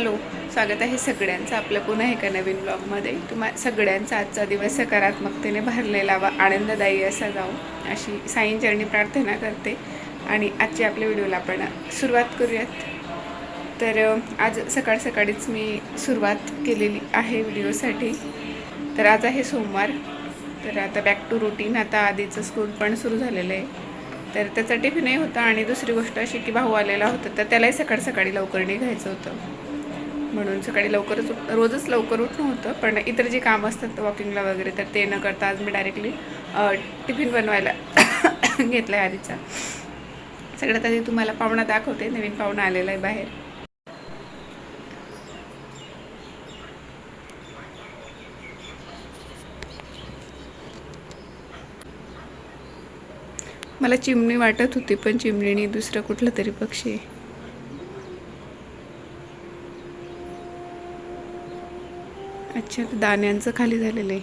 Hello, स्वागत आहे सगळ्यांचं आपलं पुन्हा एका नवीन ब्लॉगमध्ये. सगळ्यांचा आजचा दिवस सकारात्मकतेने भरलेला व आनंददायी असा जाऊ अशी साईंचरणी प्रार्थना करते. आणि आजच्या आपल्या व्हिडिओला आपण सुरुवात करूयात. तर आज सकाळीच मी सुरुवात केलेली आहे व्हिडिओसाठी. तर आज आहे सोमवार. तर आता बॅक टू रुटीन. आता आधीचं स्कूल पण सुरू झालेलं आहे. तर त्याचा टिफिनही होता. आणि दुसरी गोष्ट अशी की भाऊ आलेला होता, तर त्यालाही सकाळी लवकर निघायचं होतं. म्हणून सकाळी रोजच लवकर उठणं होतं. पण इतर जे काम असतात वॉकिंगला वगैरे, तर ते न करता आज मी डायरेक्टली टिफिन बनवायला घेतला आहे आधीचा. सगळ्यात आधी तुम्हाला पाहुणा दाखवते. नवीन पाहुणा आलेला आहे बाहेर. मला चिमणी वाटत होती, पण चिमणीने दुसरं कुठलं तरी पक्षी. अच्छा, दाण्यांचं खाली झालेलं आहे.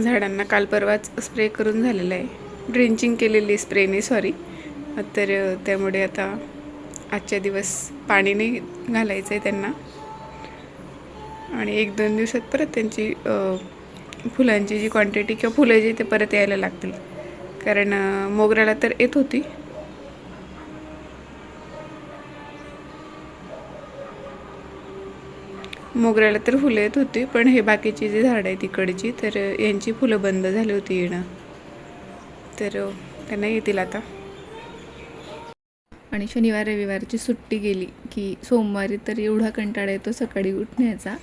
झाडांना काल परवाच स्प्रे करून झालेलं आहे. ड्रिंचिंग केलेली स्प्रेने, सॉरी. तर त्यामुळे आता आजच्या दिवस पाणी नाही घालायचं आहे त्यांना. आणि 1-2 दिवसात परत त्यांची फुलांची जी क्वांटिटी किंवा फुलं जी ते परत यायला लागतील. कारण मोगऱ्याला तर येत होती. मोगऱ्याला तर फुलं येत होती, पण हे बाकीची जी झाडं आहेत तिकडची, तर यांची फुलं बंद झाली होती येणं. तर त्यांना येतील आता. आणि शनिवार रविवारची सुट्टी गेली की सोमवारी तर एवढा कंटाळा येतो सकाळी उठण्याचा.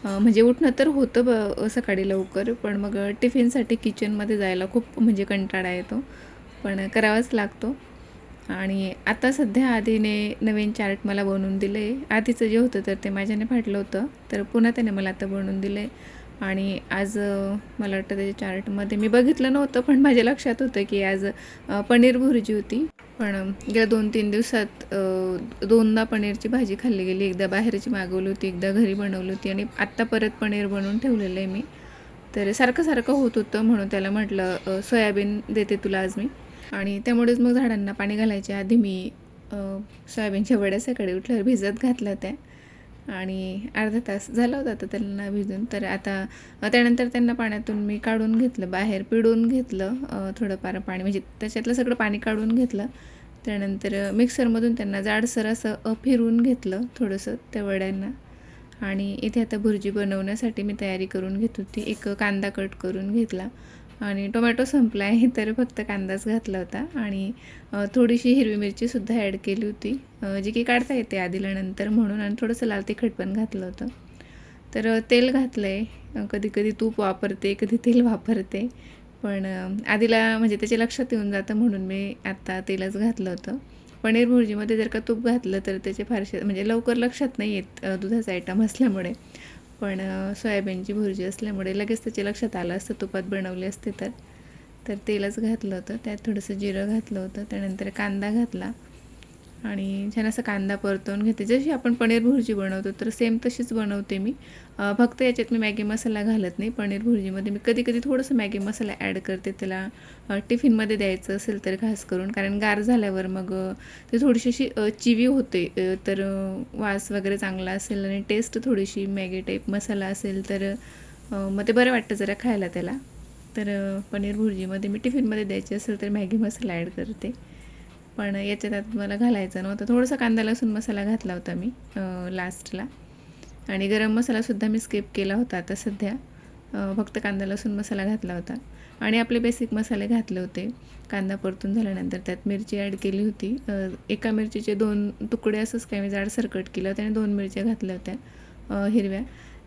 म्हणजे उठणं तर होतं सकाळी लवकर, पण मग टिफिनसाठी किचनमध्ये जायला खूप म्हणजे कंटाळा येतो, पण करावाच लागतो. आणि आता सध्या आधीने नवीन चार्ट मला बनवून दिले. आधीचं जे होतं तर ते माझ्याने फाटलं होतं, तर पुन्हा त्याने मला आता बनवून दिले. आणि आज मला वाटतं त्याच्या चार्टमध्ये मी बघितलं नव्हतं, पण माझ्या लक्षात होतं की आज पनीर भुर्जी होती. पण गेल्या 2-3 दिवसात 2दा पनीरची भाजी खाल्ली गेली. एकदा बाहेरची मागवली होती, एकदा घरी बनवली होती. आणि आत्ता परत पनीर बनवून ठेवलेलं आहे मी. तर सारखं होत होतं, म्हणून त्याला म्हटलं सोयाबीन देते तुला आज मी. आणि त्यामुळेच मग झाडांना पाणी घालायच्या आधी मी सोयाबीनच्या वड्या सकाळी उठल्यावर भिजत घातल्या त्या. आणि अर्धा तास झाला होता आता त्यांना भिजून. तर आता त्यानंतर त्यांना पाण्यातून मी काढून घेतलं, बाहेर पिळून घेतलं थोडंफार पाणी, म्हणजे त्याच्यातलं सगळं पाणी काढून घेतलं. त्यानंतर मिक्सरमधून त्यांना जाडसर असं फिरवून घेतलं थोडंसं त्या वड्यांना. आणि इथे आता भुर्जी बनवण्यासाठी मी तयारी करून घेत होती. एक कांदा कट करून घेतला आणि टोमॅटो संपला आहे, तर फक्त कांदाच घातला होता. आणि थोडीशी हिरवी मिरचीसुद्धा ॲड केली होती, जी की काढता येते आधीला म्हणून. आणि थोडंसं लाल तिखट पण घातलं होतं. तर तेल घातलं आहे. कधी तूप वापरते, कधी तेल वापरते, पण आधीला म्हणजे त्याच्या लक्षात येऊन जातं म्हणून मी आत्ता तेलच घातलं होतं. पनीर भुर्जीमध्ये जर का तूप घातलं तर त्याचे फारसे म्हणजे लवकर लक्षात नाही येत, दुधाचा आयटम असल्यामुळे. पण सोयाबीनची भुर्जी असल्यामुळे लगेच त्याच्या लक्षात आलं असतं तुपात बनवले असते तर तेलच घातलं होतं. त्यात थोडंसं जिरं घातलं होतं. त्यानंतर कांदा घातला आणि छान असं कांदा परतवून घेते. जशी आपण पनीर भुर्जी बनवतो तर सेम तशीच बनवते मी. फक्त याच्यात मी मॅगी मसाला घालत नाही. पनीर भुर्जीमध्ये मी कधी थोडंसं मॅगी मसाला ॲड करते, त्याला टिफिनमध्ये द्यायचं असेल तर खास करून. कारण गार झाल्यावर मग ते थोडीशी अशी चिवी होते, तर वास वगैरे चांगला असेल आणि टेस्ट थोडीशी मॅगी टाईप मसाला असेल तर मग ते बरं वाटतं जरा खायला त्याला. तर पनीर भुर्जीमध्ये मी टिफिनमध्ये द्यायची असेल तर मॅगी मसाला ॲड करते. पण याच्यात आता मला घालायचं नव्हतं. थोडंसं कांदा लसूण मसाला घातला होता मी लास्टला. आणि गरम मसालासुद्धा मी स्किप केला होता आता सध्या. फक्त कांदा लसूण मसाला घातला होता. आणि आपले बेसिक मसाले घातले होते. कांदा परतून झाल्यानंतर त्यात मिरची ॲड केली होती. एका मिरचीचे 2 तुकडे असंच काही मी जाडसर कट केलं होतं आणि 2 मिरच्या घातल्या होत्या हिरव्या.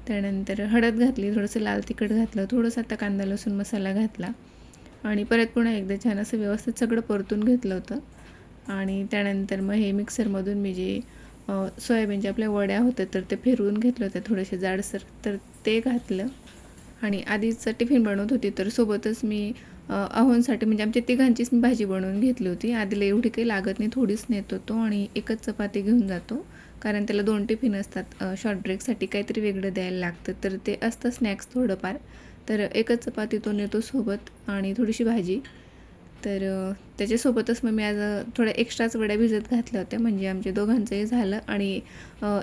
त्यानंतर हळद घातली, थोडंसं लाल तिखट घातलं, थोडंसं आता कांदा लसूण मसाला घातला. आणि परत पुन्हा एकदा छान असं व्यवस्थित सगळं परतून घेतलं होतं. आणि त्यानंतर मग हे मिक्सरमधून मी जे सोयाबीनच्या आपल्या वड्या होत्या तर ते फिरवून घेतलं होतं थोडेसे जाडसर, तर ते घातलं. आणि आधीच टिफिन बनवत होती तर सोबतच मी अहोंसाठी म्हणजे आमच्या तिघांचीच मी भाजी बनवून घेतली होती. आधीला एवढी काही लागत नाही, थोडीच नेतो तो आणि एकच चपाती घेऊन जातो. कारण त्याला 2 टिफिन असतात. शॉर्ट ब्रेकसाठी काहीतरी वेगळं द्यायला लागतं, तर ते असतं स्नॅक्स थोडंफार. तर एकच चपाती तो नेतो सोबत आणि थोडीशी भाजी. तर त्याच्यासोबतच मग मी आज थोड्या एक्स्ट्राच वड्या भिजत घातल्या होत्या, म्हणजे आमच्या दोघांचंही झालं. आणि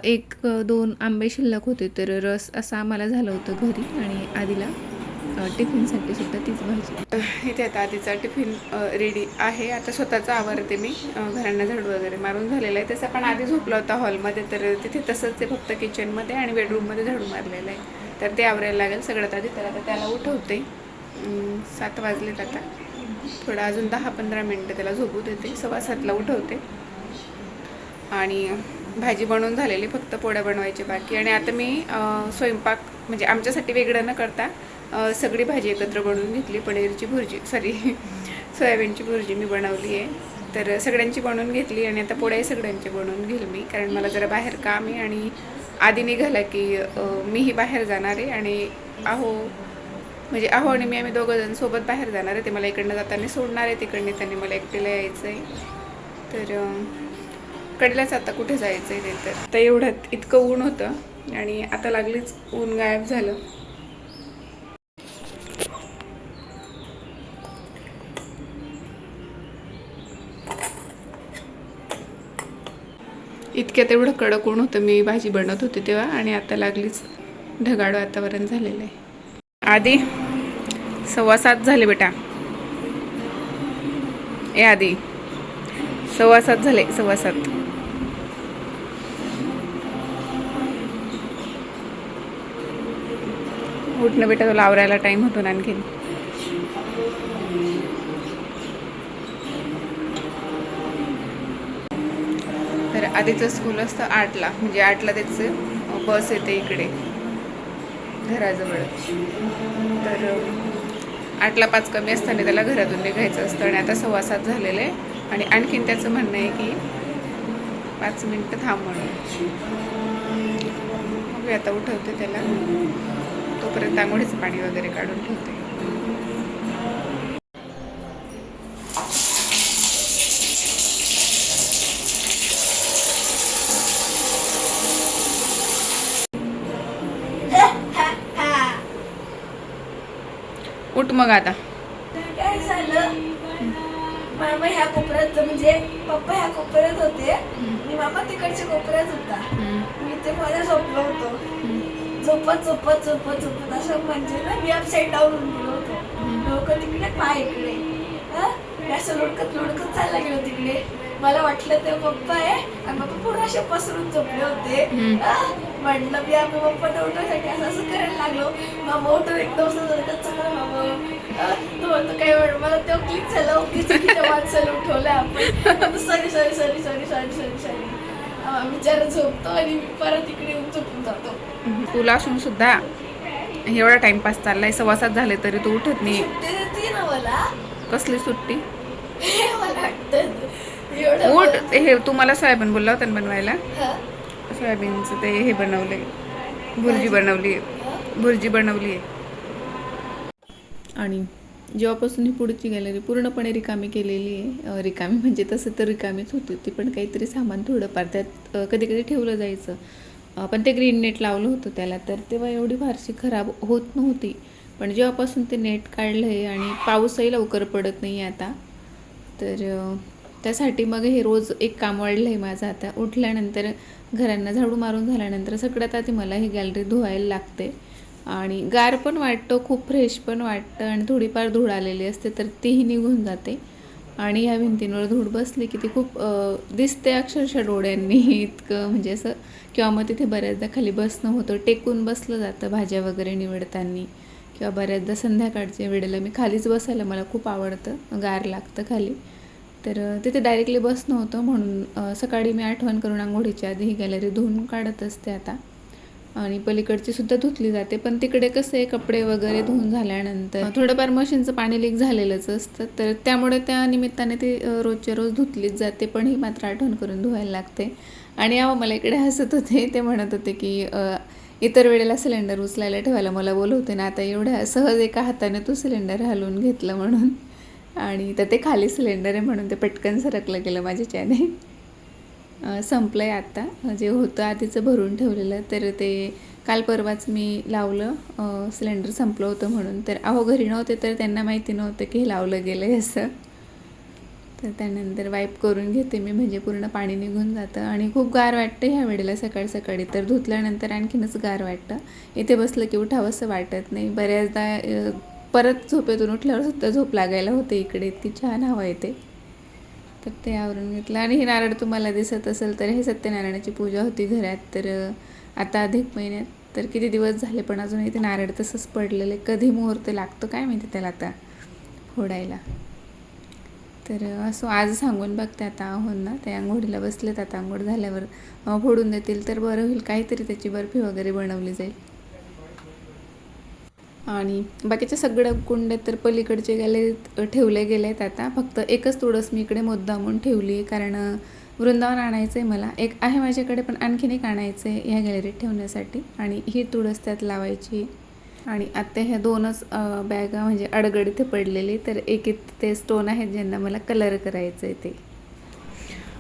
1-2 आंबे शिल्लक होते, तर रस असं आम्हाला झालं होतं घरी. आणि आधीला टिफिनसाठी सुद्धा तीच भाजी. इथे आता आधीचा टिफिन रेडी आहे. आता स्वतःचं आवरते मी. घरांना झाडू वगैरे मारून झालेलं आहे. तसं पण आधी झोपला होता हॉलमध्ये, तर तिथे तसंच आहे, फक्त किचनमध्ये आणि बेडरूममध्ये झाडू मारलेलं आहे. तर ते आवरायला लागेल सगळ्यात आधी. तर आता त्याला उठवते. 7 वाजलेत आता. थोडं अजून 10-15 मिनटं त्याला झोपू देते. 6:15ला उठवते. आणि भाजी बनवून झालेली, फक्त पोळ्या बनवायचे बाकी. आणि आता मी स्वयंपाक म्हणजे आमच्यासाठी वेगळं न करता सगळी भाजी एकत्र बनवून घेतली. पनीरची भुर्जी, सोयाबीनची भुर्जी मी बनवली आहे. तर सगळ्यांची बनवून घेतली आणि आता पोळ्याही सगळ्यांची बनवून घेईल मी, कारण मला जरा बाहेर काम आहे. आणि आधी निघाला की मीही बाहेर जाणार आहे. आणि आहो आणि मी, आम्ही दोघंजण सोबत बाहेर जाणार आहे. ते मला इकडनं जाताना सोडणार आहे, तिकडनं त्यांनी मला एकटीला यायचं आहे. तर कडेलाच आता कुठे जायचं आहे ते. तर एवढ्यात इतकं ऊन होतं आणि आता लागलीच ऊन गायब झालं. इतक्यात एवढं कडक ऊन होतं मी भाजी बनवत होते तेव्हा, आणि आता लागलीच ढगाळ वातावरण झालेलं आहे. आधी 7:15 झाले बेटा. आधी 7:15 झाले. 7:15. उठणं बेटा, तुला आवरायला टाईम होतो ना आणखीन. तर आधीचं स्कूल असतं 8ला, म्हणजे 8ला त्याचं बस येते इकडे घराजवळ. तर 8ला 5 कमी असताना त्याला घरातून निघायचं असतं. आणि आता 7:15 झालेलं आहे. आणि आणखीन त्याचं म्हणणं आहे की 5 मिनटं थांब म्हणून. मग मी आता उठवते त्याला, तोपर्यंत आंघोळीचं पाणी वगैरे काढून ठेवते. उठ मग आता. काय झालं, मामा ह्या कोपऱ्यात, म्हणजे पप्पा ह्या कोपऱ्यात होते आणि मामा तिकडच्या कोपऱ्यात होता. मी ते मध्ये झोपलो होतो. झोपत झोपत झोपत झोपत असं म्हणजे ना, मी अपसाईड डाऊन होऊन गेलो होतो. डोकं तिकडे, पाय इकडे. असं लुडकत लुडकत चालला गेलो तिकडे. मला वाटलं ते पप्पा आहे आणि पप्पा पूर्ण असे पसरून झोपले होते. म्हटलं मी आपल्या पप्पाला उठवण्यासाठी असं असं करायला लागलो. मामा उठून एकदम चांगलं मामा तो म्हणतो काय वेळ, मला तेव्हा क्लिक झालं की चुकीच्या माणसाला उठवलं आपण. Sorry sorry sorry sorry sorry sorry sorry बिचारा झोपतो आणि मी परत इकडे येऊन झोपून जातो. तुला असून सुद्धा एवढा टाइमपास चाललाय. 7:15 झाले तरी तू उठत नाही. सुट्टी देते ना मला. कसली सुट्टी? मला वाटतं उठ. हे तू मला सोयाबीन बोलला होता ना बनवायला. सोयाबीनचं ते हे बनवले, भुर्जी बनवली आहे. आणि जेव्हापासून ही पुढची गॅलरी पूर्णपणे रिकामी केलेली आहे. रिकामी म्हणजे तसं तर रिकामीच होती ती, पण काहीतरी सामान थोडंफार त्यात कधी कधी ठेवलं जायचं. पण ते ग्रीन नेट लावलं होतं त्याला, तर तेव्हा एवढी फारशी खराब होत नव्हती. पण जेव्हापासून ते नेट काढलं आहे आणि पाऊसही लवकर पडत नाही आता, तर त्यासाठी मग हे रोज एक काम वाढलं आहे माझं. आता उठल्यानंतर घरांना झाडू मारून झाल्यानंतर सगळ्यात आधी मला ही गॅलरी धुवायला लागते. आणि गार पण वाटतं, खूप फ्रेश पण वाटतं. आणि थोडीफार धूळ आलेली असते तर तीही निघून जाते. आणि ह्या भिंतींवर धूळ बसली की ती खूप दिसते अक्षरशः डोळ्यांनी इतकं, म्हणजे असं. किंवा मग तिथे बऱ्याचदा खाली बसणं होतं, टेकून बसलं जातं भाज्या वगैरे निवडताना. किंवा बऱ्याचदा संध्याकाळच्या वेळेला मी खालीच बसायला मला खूप आवडतं, गार लागतं खाली. तर तिथे डायरेक्टली बसणं होतं, म्हणून सकाळी मी आठवण करून आंघोळीच्या आधी ही गॅलरी धुवून काढत असते आता. आणि पलीकडची सुद्धा धुतली जाते. पण तिकडे कसं आहे, कपडे वगैरे धुवून झाल्यानंतर थोडंफार मशीनचं पाणी लीक झालेलंच असतं, तर त्यामुळे त्या निमित्ताने ती रोजच्या रोज धुतलीच जाते. पण ही मात्र आठवण करून धुवायला लागते. आणि मला इकडे हसत होते, ते म्हणत होते की इतर वेळेला सिलेंडर उचलायला ठेवायला मला बोलवते ना, आता एवढ्या सहज एका हाताने तू सिलेंडर हलवून घेतलं म्हणून. आणि तर ते खाली सिलेंडर आहे म्हणून ते पटकन सरकलं गेलं माझ्याच्याने. संपलं आहे आता, जे होतं आधीचं भरून ठेवलेलं, तर ते काल परवाच मी लावलं, सिलेंडर संपलं होतं म्हणून. तर अहो घरी नव्हते तर त्यांना माहिती नव्हतं की हे लावलं गेलं आहे असं. तर त्यानंतर वाईप करून घेते मी, म्हणजे पूर्ण पाणी निघून जातं. आणि खूप गार वाटतं ह्या वेळेला सकाळी सकाळी, तर धुतल्यानंतर आणखीनच गार वाटतं. इथे बसलं की उठावंसं वाटत नाही. बऱ्याचदा परत झोपेतून उठल्यावर सुद्धा झोप लागायला होते इकडे, इतकी छान हवा येते. तर ते आवरून घेतलं. आणि हे नारळ तुम्हाला दिसत असेल तर हे सत्यनारायणाची पूजा होती घरात. तर आता अधिक महिन्यात तर किती दिवस झाले पण अजूनही ते नारळ तसंच पडलेलं आहे. कधी मुहूर्त लागतो काय माहिती त्याला आता फोडायला. तर असं आज सांगून बघते आता हो ना, ते आंघोळीला बसलेत. आता आंघोळ झाल्यावर फोडून देतील तर बरं होईल. काहीतरी त्याची बर्फी वगैरे बनवली जाईल. आणि बाकीच्या सगळ्या कुंड्या तर पलीकडचे गॅलरीत ठेवले गेले आहेत. आता फक्त एकच तुळस मी इकडे मुद्दामून ठेवली आहे, कारण वृंदावन आणायचं आहे मला. एक आहे माझ्याकडे पण आणखीन एक आणायचं आहे ह्या गॅलरीत ठेवण्यासाठी. आणि ही तुळस त्यात लावायची. आणि आता ह्या 2च बॅगा म्हणजे अडगड इथे पडलेली. तर एक ते स्टोन आहेत ज्यांना मला कलर करायचं आहे ते.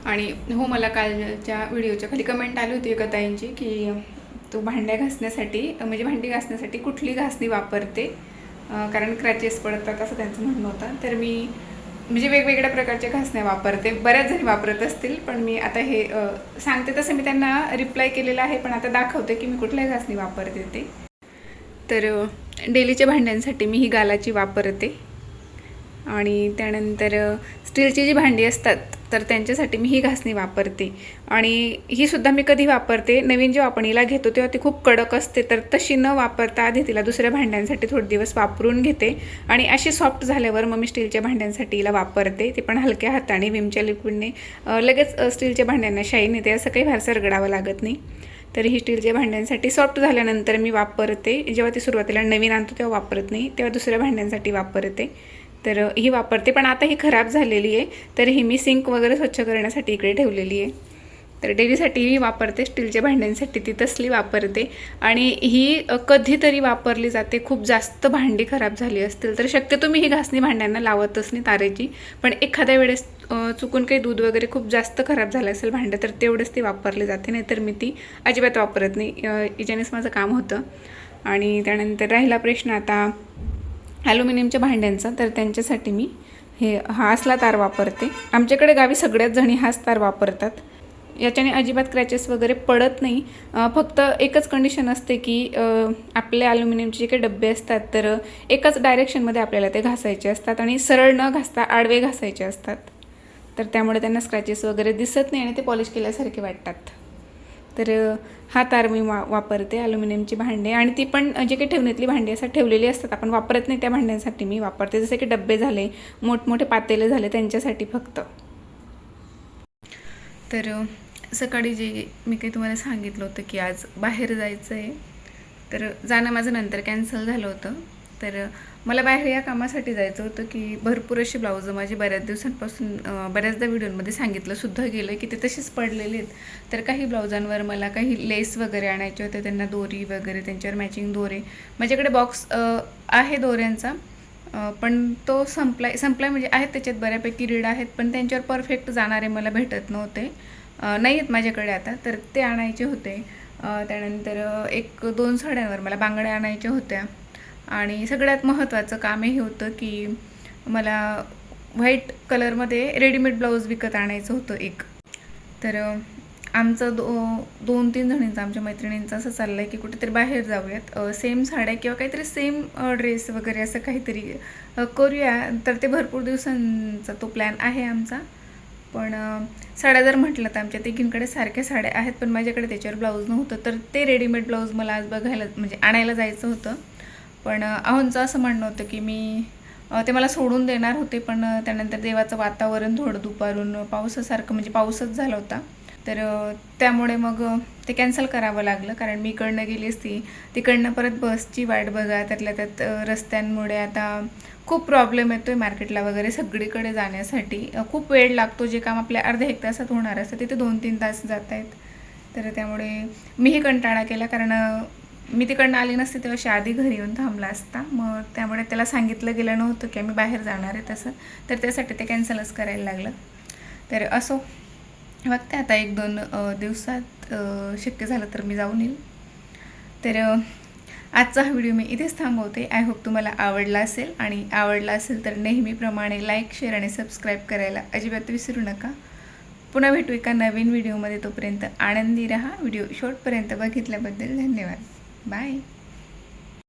आणि हो, मला कालच्या व्हिडिओच्या खाली कमेंट आली होती एका ताईंची की तू भांड्या घासण्यासाठी म्हणजे भांडी घासण्यासाठी कुठली घासणी वापरते, कारण क्रॅचेस पडतात असं त्यांचं म्हणणं होतं. तर मी म्हणजे वेगवेगळ्या प्रकारच्या घासण्या वापरते. बऱ्याच जणी वापरत असतील पण मी आता हे सांगते तसं मी त्यांना रिप्लाय केलेला आहे, पण आता दाखवते की मी कुठल्या घासणी वापरते ते. तर डेलीच्या भांड्यांसाठी मी ही गालाची वापरते. आणि त्यानंतर स्टीलची जी भांडी असतात तर त्यांच्यासाठी मी ही घासणी वापरते. आणि ही सुद्धा मी कधी वापरते, नवीन जेव्हा आपण हिला घेतो तेव्हा ती खूप कडक असते. तर तशी न वापरता आधी तिला दुसऱ्या भांड्यांसाठी थोडे दिवस वापरून घेते. आणि अशी सॉफ्ट झाल्यावर मग मी स्टीलच्या भांड्यांसाठी हिला वापरते. ते पण हलक्या हाताने विमच्या लिक्विडने. लगेच स्टीलच्या भांड्यांना शाईन येते, असं काही फारसं रगडावं लागत नाही. तर ही स्टीलच्या भांड्यांसाठी सॉफ्ट झाल्यानंतर मी वापरते. जेव्हा ती सुरुवातीला नवीन आणतो तेव्हा वापरत नाही, तेव्हा दुसऱ्या भांड्यांसाठी वापरते. तर ही वापरते. पण आता ही खराब झालेली आहे, तर ही मी सिंक वगैरे स्वच्छ करण्यासाठी इकडे ठेवलेली आहे. तर डेलीसाठी ही वापरते, स्टीलच्या भांड्यांसाठी ती तसली वापरते. आणि ही कधीतरी वापरली जाते, खूप जास्त भांडी खराब झाली असतील तर शक्यतो मी ही घासणी भांड्यांना लावतच नाही तारेची. पण एखाद्या वेळेस चुकून काही दूध वगैरे खूप जास्त खराब झालं असेल भांडं तर तेवढंच ती वापरली जाते, नाहीतर मी ती अजिबात वापरत नाही. हिच्यानेच माझं काम होतं. आणि त्यानंतर राहिला प्रश्न आता ॲल्युमिनियमच्या भांड्यांचा, तर त्यांच्यासाठी मी हा असला तार वापरते. आमच्याकडे गावी सगळ्याच जणी हाच तार वापरतात. याच्याने अजिबात क्रॅचेस वगैरे पडत नाही. फक्त एकच कंडिशन असते की आपले ॲल्युमिनियमचे जे काही डबे असतात तर एकाच डायरेक्शनमध्ये आपल्याला ते घासायचे असतात आणि सरळ न घासता आडवे घासायचे असतात. तर त्यामुळे त्यांना स्क्रॅचेस वगैरे दिसत नाही आणि ते पॉलिश केल्यासारखे वाटतात. तर हा तार मी वापरते ॲल्युमिनियमची भांडे. आणि ती पण जे काही ठेवणीतली भांडी असतात ठेवलेली असतात आपण वापरत नाही त्या भांड्यांसाठी मी वापरते. जसे की डबे झाले, मोठमोठे पातेले झाले त्यांच्यासाठी फक्त. तर सकाळी जे मी काही तुम्हाला सांगितलं होतं की आज बाहेर जायचं आहे, तर जाणं माझं नंतर कॅन्सल झालं होतं. तर मला बाहेर या कामासाठी जायचं होतं की भरपूर अशी ब्लाउजं माझी बऱ्याच दिवसांपासून बऱ्याचदा व्हिडिओमध्ये सांगितलं सुद्धा गेलं की ते तसेच पडलेले आहेत. तर काही ब्लाउजांवर मला काही लेस वगैरे आणायचे होते, त्यांना दोरी वगैरे त्यांच्यावर मॅचिंग दोरे. माझ्याकडे बॉक्स आहे दोऱ्यांचा, पण तो संपलाय म्हणजे आहेत त्याच्यात बऱ्यापैकी रीड आहेत, पण त्यांच्यावर परफेक्ट जाणारे मला भेटत नव्हते, नाही आहेत माझ्याकडे आता. तर ते आणायचे होते. त्यानंतर 1-2 साड्यांवर मला बांगड्या आणायच्या होत्या. आणि सगळ्यात महत्त्वाचं काम हे होतं की मला व्हाईट कलरमध्ये रेडीमेड ब्लाऊज विकत आणायचं होतं एक. तर आमचं 2-3 जणींचं आमच्या मैत्रिणींचं असं चाललं आहे की कुठेतरी बाहेर जाऊयात, सेम साड्या किंवा काहीतरी सेम ड्रेस वगैरे असं काहीतरी करूया. तर ते भरपूर दिवसांचा तो प्लॅन आहे आमचा. पण साड्या जर म्हटलं तर आमच्या तिघींकडे सारख्या साड्या आहेत, पण माझ्याकडे त्याच्यावर ब्लाऊज नव्हतं. तर ते रेडीमेड ब्लाऊज मला आज बघायला म्हणजे आणायला जायचं होतं. पण अहोंचं असं म्हणणं होतं की मी ते मला सोडून देणार होते, पण त्यानंतर देवाचं वातावरण थोडं दुपारून पावसासारखं म्हणजे पाऊसच झाला होता. तर त्यामुळे मग ते कॅन्सल करावं लागलं, कारण मी इकडनं गेली असती, तिकडनं परत बसची वाट बघा, त्यातल्या त्यात रस्त्यांमुळे आता खूप प्रॉब्लेम येतो आहे मार्केटला वगैरे सगळीकडे जाण्यासाठी. खूप वेळ लागतो. जे काम आपल्या अर्ध्या 1 तासात होणार असतं तिथे 2-3 तास जात आहेत. तर त्यामुळे मीही कंटाळा केला, कारण मी तिकडनं आली नसते तेव्हा आधी घरी येऊन थांबला असता. मग त्यामुळे त्याला सांगितलं गेलं नव्हतं की आम्ही बाहेर जाणार आहे तसं, तर त्यासाठी ते कॅन्सलच करायला लागलं. तर असो, बघते आता 1-2 दिवसात शक्य झालं तर मी जाऊन येईल. तर आजचा हा व्हिडिओ मी इथेच थांबवते. आय होप तुम्हाला आवडला असेल, आणि आवडला असेल तर नेहमीप्रमाणे लाईक, शेअर आणि सबस्क्राईब करायला अजिबात विसरू नका. पुन्हा भेटू एका नवीन व्हिडिओमध्ये. तोपर्यंत आनंदी राहा. व्हिडिओ शेवटपर्यंत बघितल्याबद्दल धन्यवाद. बाय.